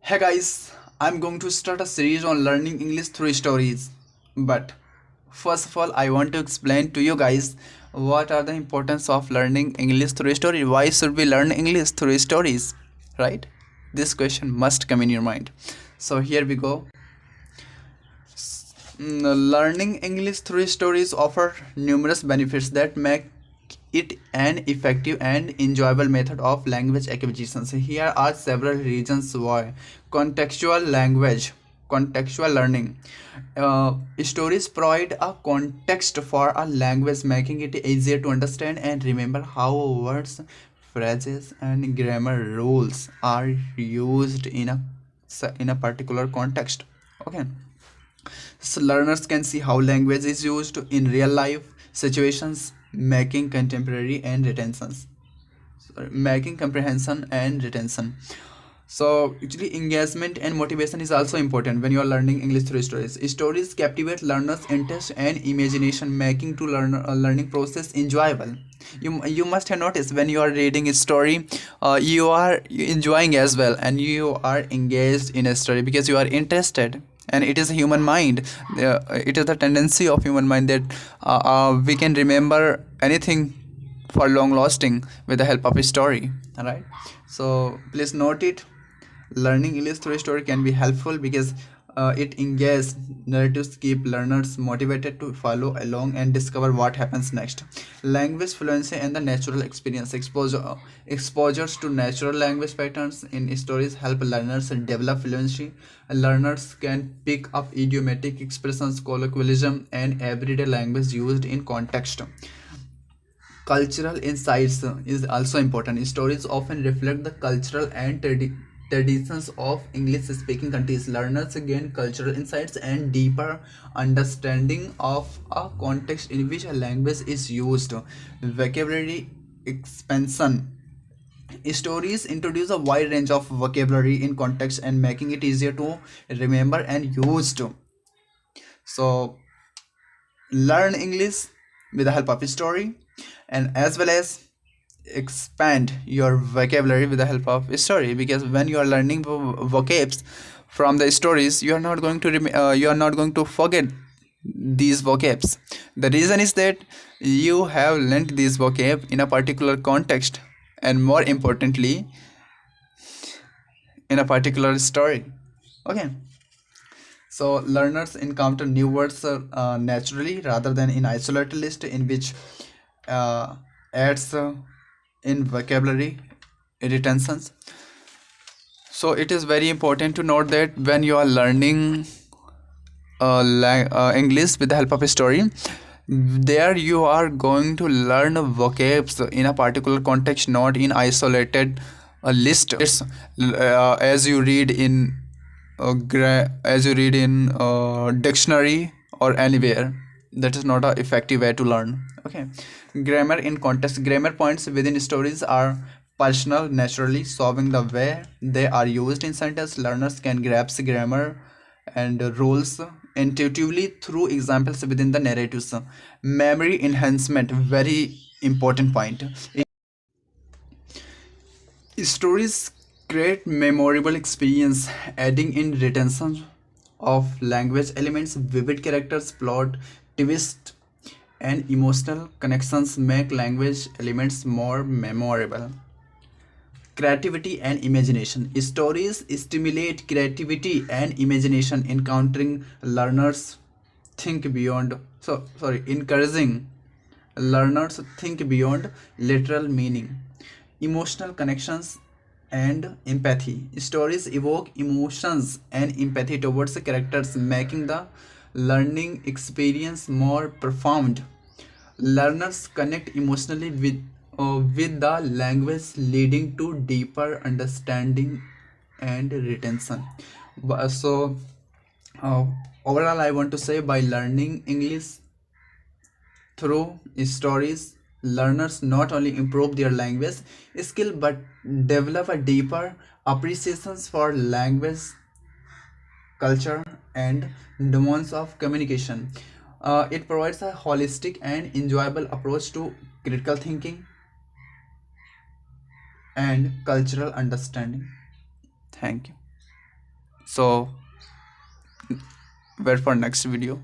Hey guys, I'm going to start a series on learning English through stories. But first of all, I want to explain to you guys what are the importance of learning English through story. Why should we learn English through stories? Right? This question must come in your mind. So here we go. Learning English through stories offer numerous benefits that make it an effective and enjoyable method of language acquisition. So here are several reasons why. Contextual language, contextual learning. Stories provide a context for a language, making it easier to understand and remember how words, phrases, and grammar rules are used in a particular context. Okay, so learners can see how language is used in real life situations, making contemporary and retentions. Making comprehension and retention. So actually engagement and motivation is also important when you are learning English through stories. Stories captivate learners' interest and imagination, making to learning process enjoyable. You must have noticed when you are reading a story, you are enjoying as well, and you are engaged in a story because you are interested. And it is a human mind. It is the tendency of human mind that we can remember anything for long lasting with the help of a story. All right, so please note it. Learning English through a story can be helpful because it engages narratives, keep learners motivated to follow along and discover what happens next. Language fluency and the natural experience. Exposures to natural language patterns in stories help learners develop fluency. Learners can pick up idiomatic expressions, colloquialism, and everyday language used in context. Cultural insights is also important. Stories often reflect the cultural and traditions of English speaking countries. Learners gain cultural insights and deeper understanding of a context in which a language is used. Vocabulary expansion. Stories introduce a wide range of vocabulary in context and making it easier to remember and use. So learn English with the help of a story, and as well as expand your vocabulary with the help of a story, because when you are learning vocabs from the stories, you are not going to you are not going to forget these vocabs. The reason is that you have learnt these vocab in a particular context, and more importantly in a particular story. Okay, so learners encounter new words naturally rather than in isolated list in which uh, adds in vocabulary retentions. So it is very important to note that when you are learning English with the help of a story, there you are going to learn vocabs in a particular context, not in isolated list. It's as you read in dictionary or anywhere. That is not a effective way to learn. Okay, grammar in context. Grammar points within stories are personal, naturally solving the way they are used in sentence. Learners can grasp grammar and rules intuitively through examples within the narratives. Memory enhancement, very important point. Stories create memorable experience, adding in retention of language elements, vivid characters, plot, twist, and emotional connections make language elements more memorable. Creativity and imagination. Stories stimulate creativity and imagination, encountering learners think beyond. Encouraging learners think beyond literal meaning. Emotional connections and empathy. Stories evoke emotions and empathy towards the characters, making the learning experience more profound. Learners connect emotionally with the language, leading to deeper understanding and retention. So, uh, overall, I want to say by learning English through stories, learners not only improve their language skill but develop a deeper appreciations for language, culture, and domains of communication. It provides a holistic and enjoyable approach to critical thinking and cultural understanding. Thank you. So wait for next video.